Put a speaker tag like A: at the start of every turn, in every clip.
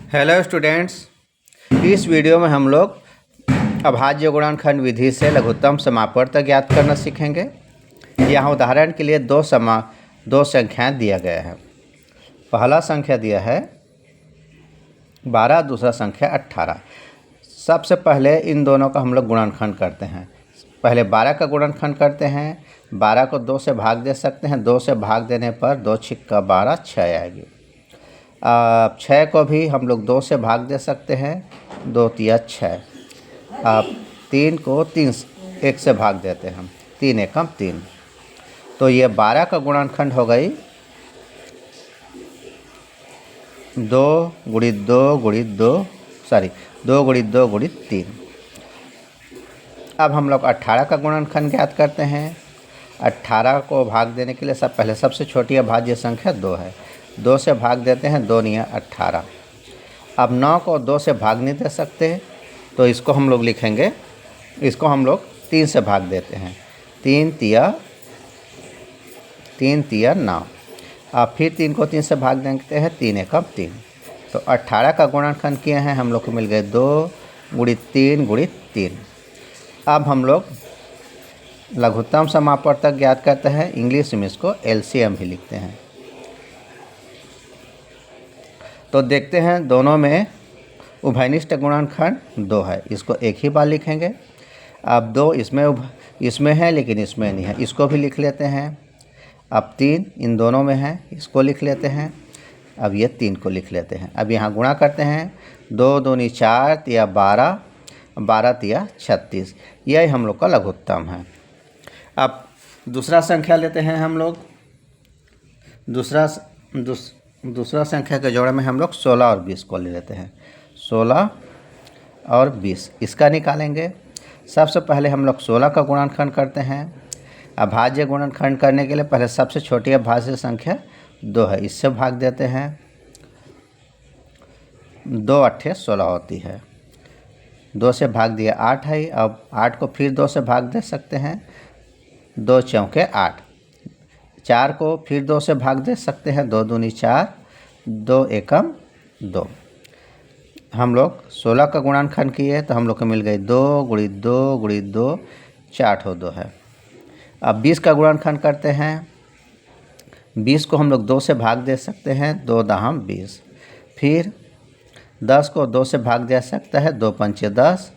A: Hello students, इस video में हम लोग अभाज्य गुणनखंड विधि से लघुत्तम समापवर्तक ज्ञात करना सीखेंगे। यहाँ उदाहरण के लिए दो संख्याएं दिया गया है। पहला संख्या दिया है 12, दूसरा संख्या 18। सबसे पहले इन दोनों का हम लोग गुणनखंड करते हैं। पहले 12 का गुणनखंड करते हैं। 12 को 2 से भाग दे सकते हैं। 2 से भाग देने पर 2 छिक्का 12, 6 आएगी। 6 को भी हम लोग 2 से भाग दे सकते हैं। 2 तिया 6। अब 3 को 1 से भाग देते हैं हम। 3 एकम 3। तो ये 12 का गुणनखंड हो गई 2 गुणित 2 गुणित 2 गुणित 3। अब हम लोग 18 का गुणनखंड ज्ञात करते हैं। 18 को भाग देने के लिए पहले सबसे छोटी अभाज्य संख्या 2 है। 2 से भाग देते हैं। 2 निया 18। अब 9 को 2 से भाग नहीं दे सकते, तो इसको हम लोग लिखेंगे, इसको हम लोग 3 से भाग देते हैं। 3 तिया 9। अब फिर 3 को 3 से भाग देते हैं। 3 एकम 3। तो 18 का गुणनखंड किए हैं, हम लोग को मिल गए 2 गुणित 3 गुणित 3। अब हम लोग लघुत्तम समापवर्तक ज्ञात करते हैं। इंग्लिश में इसको एलसीएम भी लिखते हैं। तो देखते हैं दोनों में उभयनिष्ठ गुणनखंड 2 है। इसको एक ही बार लिखेंगे। अब 2 इसमें है लेकिन इसमें नहीं है, इसको भी लिख लेते हैं। अब 3 इन दोनों में है, इसको लिख लेते हैं। अब ये 3 को लिख लेते हैं। अब यहाँ गुणा करते हैं। 2 दूनी 4 तिया 12, 12 तिया 36। यही हम लोग का लघुत्तम है। अब दूसरा संख्या लेते हैं हम लोग। दूसरा संख्या के जोड़े में हम लोग 16 और 20 को ले लेते हैं। 16 और 20 इसका निकालेंगे। सबसे पहले हम लोग 16 का गुणनखंड करते हैं। अभाज्य गुणनखंड करने के लिए पहले सबसे छोटी अभाज्य संख्या 2 है, इससे भाग देते हैं। 2 8 16 होती है। 2 से भाग दिया 8 है। अब 8 को फिर 2 से भाग दे सकते हैं। 2 चौके 8। 4 को फिर 2 से भाग दे सकते हैं। 2 दूनी 4, 2 एकम 2। हम लोग 16 का गुणनखंड किए तो हम लोग को मिल गई 2 गुणित 2 गुणित 2, 4 2 है। अब 20 का गुणनखंड करते हैं। 20 को हम लोग 2 से भाग दे सकते हैं। 2 दहम 20। फिर 10 को 2 से भाग दे सकता है। 2 पंचे 10।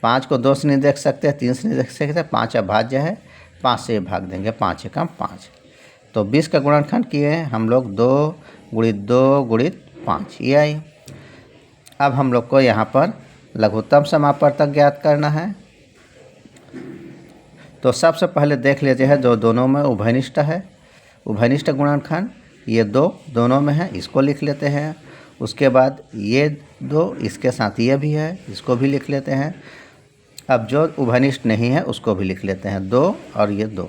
A: 5 को 2 से नहीं देख सकते, 3 से नहीं देख सकते। 5 अभाज्य है, 5 से भाग देंगे। 5 एकम 5। तो 20 का गुणनखंड किए हम लोग 2 गुणित 5, ये आई। अब हम लोग को यहाँ पर लघुत्तम समापवर्तक ज्ञात करना है। तो सबसे पहले देख लेते हैं जो दोनों में उभयनिष्ठ है। उभयनिष्ठ गुणनखंड ये 2 दोनों में है, इसको लिख लेते हैं। उसके बाद ये 2 इसके साथ ये भी है, इसको भी लिख लेते हैं। अब जो उभयनिष्ठ नहीं है उसको भी लिख लेते हैं। 2 और ये 2,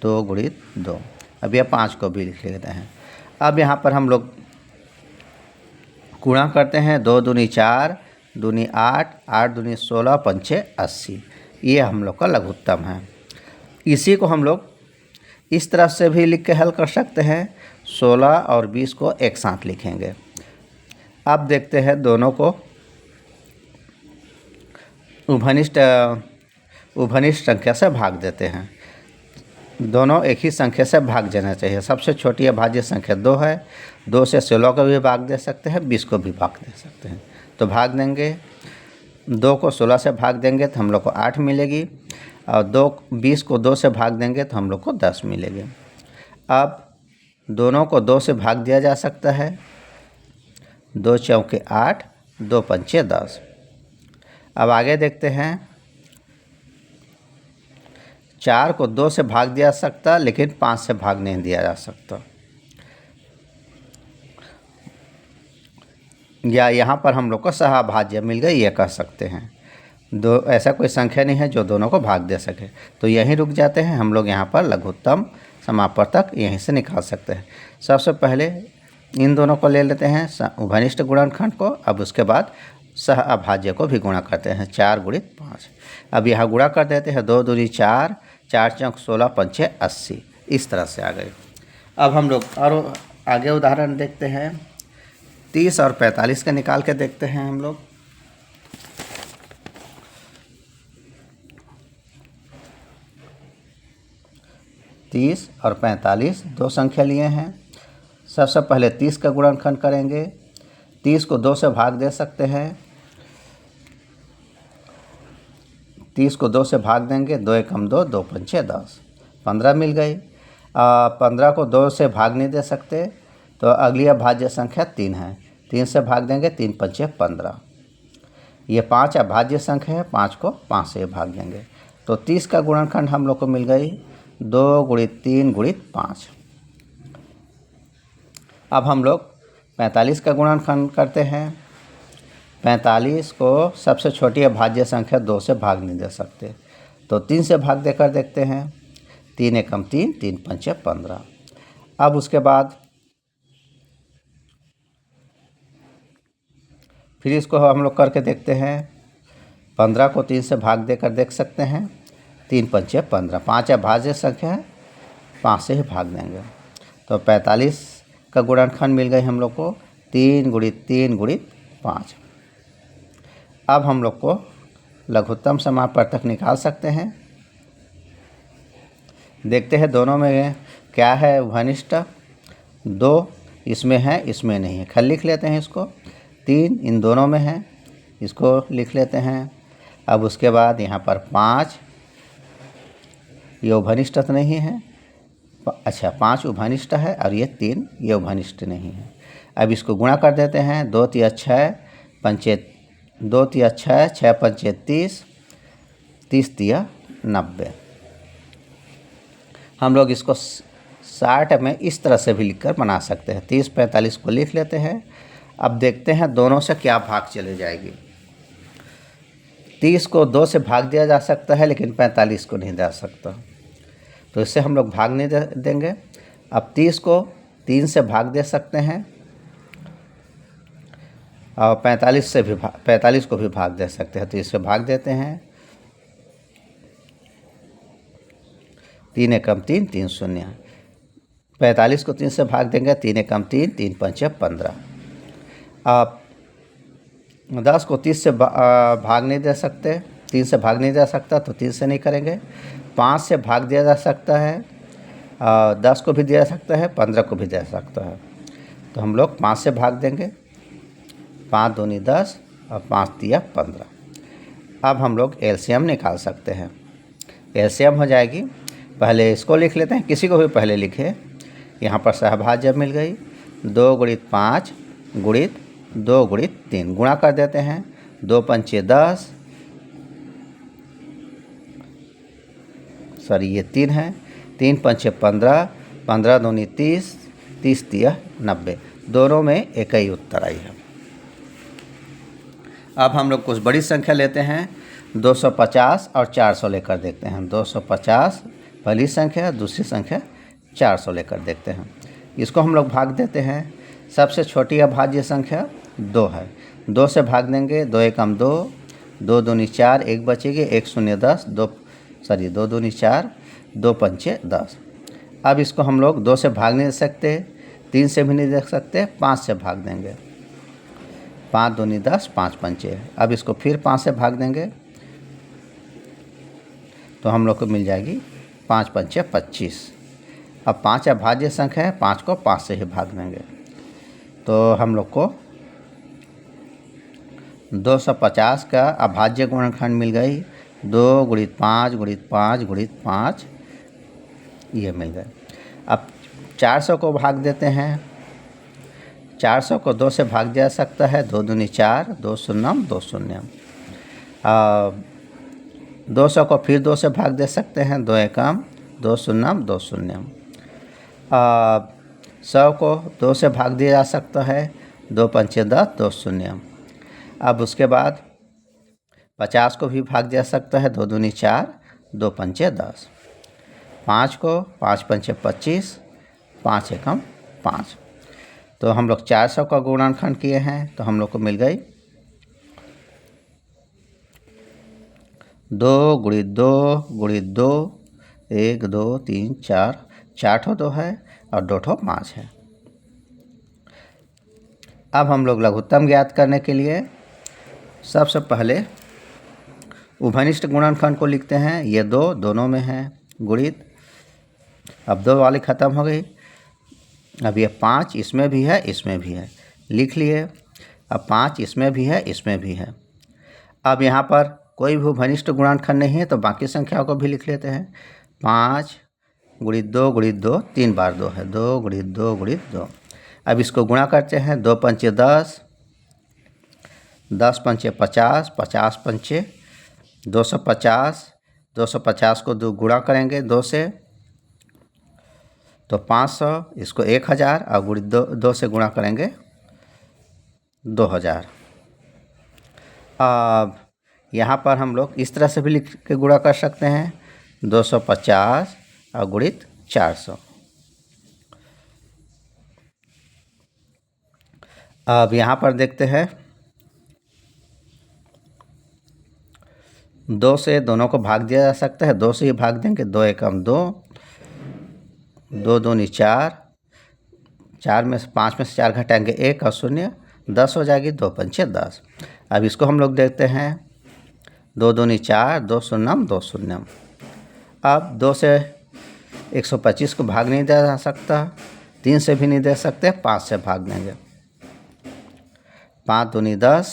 A: 2 गुणित 2। अब यह 5 को भी लिख लेते हैं। अब यहाँ पर हम लोग गुणा करते हैं। 2 दूनी 4, दूनी 8, 8 दूनी 16, पंचे 80। ये हम लोग का लघुत्तम है। इसी को हम लोग इस तरह से भी लिख के हल कर सकते हैं। 16 और 20 को एक साथ लिखेंगे। अब देखते हैं दोनों को उभयनिष्ठ संख्या से भाग देते हैं। दोनों एक ही संख्या से भाग जाना चाहिए। सबसे छोटी अभाज्य संख्या 2 है। 2 से 16 को भी भाग दे सकते हैं, 20 को भी भाग दे सकते हैं। तो भाग देंगे। 2 को 16 से भाग देंगे तो हम लोग को 8 मिलेगी। और 20 को 2 से भाग देंगे तो हम लोग को 10 मिलेगी। अब दोनों को 2 से भाग दिया जा सकता है। 2 चौके 8, 2 पंचे 10। अब आगे देखते हैं। 4 को 2 से भाग दिया सकता, लेकिन 5 से भाग नहीं दिया जा सकता। या यहाँ पर हम लोग को सहाभाज्य मिल गई, ये कह सकते हैं। ऐसा कोई संख्या नहीं है जो दोनों को भाग दे सके। तो यहीं रुक जाते हैं हम लोग। यहाँ पर लघुत्तम समापवर्तक यहीं से निकाल सकते हैं। सबसे पहले इन दोनों को ले लेते हैं, उभयनिष्ठ गुणनखंड को। अब उसके बाद सह अभाज्य को भी गुणा करते हैं। 4 गुणित 5। अब यहाँ गुणा कर देते हैं। 2 दूनी 4, 4 चौक 16, पंचे 80। इस तरह से आ गए। अब हम लोग और आगे उदाहरण देखते हैं। 30 और 45 का निकाल के देखते हैं हम लोग। तीस और 45 दो संख्या लिए हैं। सबसे पहले 30 का गुणनखंड करेंगे। 30 को 2 से भाग दे सकते हैं। 30 को 2 से भाग देंगे, 2 एकम 2, 2 पंचे 10, 15 मिल गई। 15 को 2 से भाग नहीं दे सकते, तो अगली अभाज्य संख्या 3 है। 3 से भाग देंगे, 3 पंचे 15। ये 5 अभाज्य संख्या है, 5 को 5 से भाग देंगे। तो 30 का गुणनखंड हम लोग को मिल गई 2 गुणित 3 गुणित 5। अब हम लोग 45 का गुणनखंड करते हैं। 45 को सबसे छोटी अभाज्य संख्या 2 से भाग नहीं दे सकते, तो 3 से भाग देकर देखते हैं। 3 एकम 3, 3 पंचे 15। अब उसके बाद फिर इसको हम लोग करके देखते हैं। 15 को 3 से भाग देकर देख सकते हैं। 3 पंचे 15, 5 अभाज्य संख्या है, 5 से ही भाग देंगे। तो 45 का गुणनखंड मिल गई हम लोग को 3 गुणित 3 गुणित 5। अब हम लोग को लघुत्तम समापवर्तक निकाल सकते हैं। देखते हैं दोनों में क्या है घनिष्ठ। 2 इसमें है, इसमें नहीं है, खल लिख लेते हैं इसको। 3 इन दोनों में है, इसको लिख लेते हैं। अब उसके बाद यहाँ पर 5 ये उभनिष्ठ तो नहीं है। अच्छा, 5 उभनिष्ठ है और ये 3 ये उभनिष्ठ नहीं है। अब इसको गुणा कर देते हैं। 2 तिया 6 पंचे 2 तिया 6, 6 पंचे 30, 30 तिया 90। हम लोग इसको 60 में इस तरह से भी लिखकर बना सकते हैं। 30 45 को लिख लेते हैं। अब देखते हैं दोनों से क्या भाग चले जाएगी। 30 को 2 से भाग दिया जा सकता है, लेकिन 45 को नहीं दे सकता, तो इससे हम लोग भाग नहीं देंगे। अब 30 को 3 से भाग दे सकते हैं और 45 को भी भाग दे सकते हैं, तो इससे भाग देते हैं। 3 एकम 3, 3 शून्य। 45 को 3 से भाग देंगे, 3 एकम 3, 3 पंचे 15। आप 10 को 30 से भाग नहीं दे सकते, 3 से भाग नहीं दे सकता, तो 3 से नहीं करेंगे। 5 से भाग दिया जा सकता है, 10 को भी दिया जा सकता है, 15 को भी दे सकता है, तो हम लोग 5 से भाग देंगे। 5 दूनी 10 और 5 तिया 15। अब हम लोग एलसीएम निकाल सकते हैं। एलसीएम हो जाएगी, पहले इसको लिख लेते हैं, किसी को भी पहले लिखे। यहाँ पर सहभाज्य मिल गई 2 गुणित 5 गुणित 2 गुणित 3, गुणा कर देते हैं। 2 पंचे 10, सॉरी ये 3 है, 3 पंचे 15, 15 दूनी 30, 30 तिया 90। दोनों में एक ही उत्तर आई है। अब हम लोग कुछ बड़ी संख्या लेते हैं। 250 और 400 लेकर देखते हैं। 250 पहली संख्या, दूसरी संख्या 400 लेकर देखते हैं। इसको हम लोग भाग देते हैं। सबसे छोटी अभाज्य संख्या 2 है, 2 से भाग देंगे। 2 एकम 2, 2 दूनी 4, 1 बचेगी, 1 शून्य 10, 2 दूनी 4, 2 पंचे 10। अब इसको हम लोग 2 से भाग नहीं दे सकते, 3 से भी नहीं दे सकते, 5 से भाग देंगे। 5 दूनी 10, 5 पंचे। अब इसको फिर 5 से भाग देंगे, तो हम लोग को मिल जाएगी 5 पंचे 25। अब 5 अभाज्य संख्या है, 5 को 5 से ही भाग देंगे, तो हम लोग को 250 का अभाज्य गुणनखंड मिल गई 2 गुणित 5 गुणित 5 गुणित 5, ये मिल गए। अब 400 को भाग देते हैं। 400 को 2 से भाग जा सकता है, 2 दूनी 4, 2 शून्यम 2 शून्यम। 200 को फिर 2 से भाग दे सकते हैं, 2 एकम 2 शून्यम 2 शून्यम। 100 को 2 से भाग दिया जा सकता है, 2 पंचे 10, 2 शून्यम। अब उसके बाद 50 को भी भाग जा सकता है, 2 दूनी 4, 2 पंचे 10। 5 को 5 पंचे 25, 5 एकम 5। तो हम लोग 400 का गुणनखंड किए हैं, तो हम लोग को मिल गई 2 गुणित 2 गुणित 2, 1 2 3 4, 4 ठो 2 है और 2 ठो 5 है। अब हम लोग लघुत्तम ज्ञात करने के लिए सबसे पहले उभयनिष्ठ गुणनखंड को लिखते हैं। ये दो दोनों में है गुणित, अब दो वाली ख़त्म हो गई। अब ये 5 इसमें भी है, इसमें भी है, लिख लिए। अब 5 इसमें भी है, इसमें भी है। अब यहाँ पर कोई भी उभयनिष्ठ गुणनखंड नहीं है तो बाकी संख्याओं को भी लिख लेते हैं। 5 गुणित 2 गुणित 2, 3 बार 2 है, 2 गुणित 2 गुणित 2। अब इसको गुणा करते हैं। 2 पंचे 10, 10 पंचे 50, 50 पंचे 250, 250 को 2 गुणा करेंगे 2 से तो 500, इसको 1000 और गुणित 2 से गुणा करेंगे 2000। अब यहाँ पर हम लोग इस तरह से भी लिख के गुणा कर सकते हैं, 250 और गुणित 400। अब यहाँ पर देखते हैं, 2 से दोनों को भाग दिया जा सकता है, 2 से ही भाग देंगे। 2 एकम 2, 2 दूनी 4, 4 में से 5 में से 4 घटाएंगे 1 और 0, 10 हो जाएगी। 2 पंचे 10। अब इसको हम लोग देखते हैं, 2 दूनी 4, 2 शून्यम 2 शून्यम। अब 2 से 125 को भाग नहीं दिया जा सकता, 3 से भी नहीं दे सकते, 5 से भाग देंगे। 5 दूनी 10,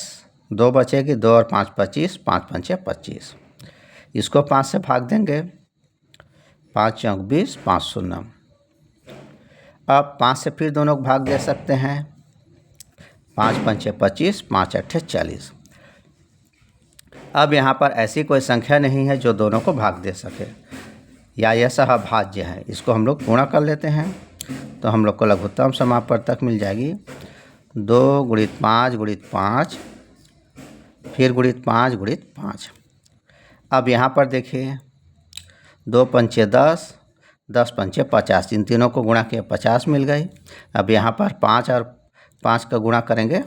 A: 2 बचेगी, 2 और 5 25, 5 पंचे 25। इसको 5 से भाग देंगे, 5 चौक 20, 5 शून्यम। अब 5 से फिर दोनों को भाग दे सकते हैं, 5 पंचे 25, 5 अट्ठे 40। अब यहाँ पर ऐसी कोई संख्या नहीं है जो दोनों को भाग दे सके या यह सहभाज्य है। इसको हम लोग गुणा कर लेते हैं तो हम लोग को लघुत्तम समापवर्तक मिल जाएगी। 2 गुणित 5 गुणित 5, फिर गुणित 5 गुणित 5। अब यहाँ पर देखिए, 2 पंचे 10, 10 पंचे 50, इन तीनों को गुणा किया 50 मिल गई। अब यहाँ पर 5 और 5 का गुणा करेंगे,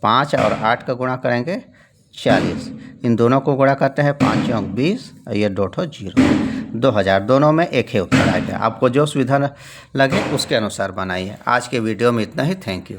A: 5 और 8 का गुणा करेंगे 40। इन दोनों को गुणा करते हैं, 5 चौक 20 और ये 2 0, 2000। दोनों में एक ही उत्तर आएगा। आपको जो सुविधा लगे उसके अनुसार बनाइए। आज के वीडियो में इतना ही। Thank you.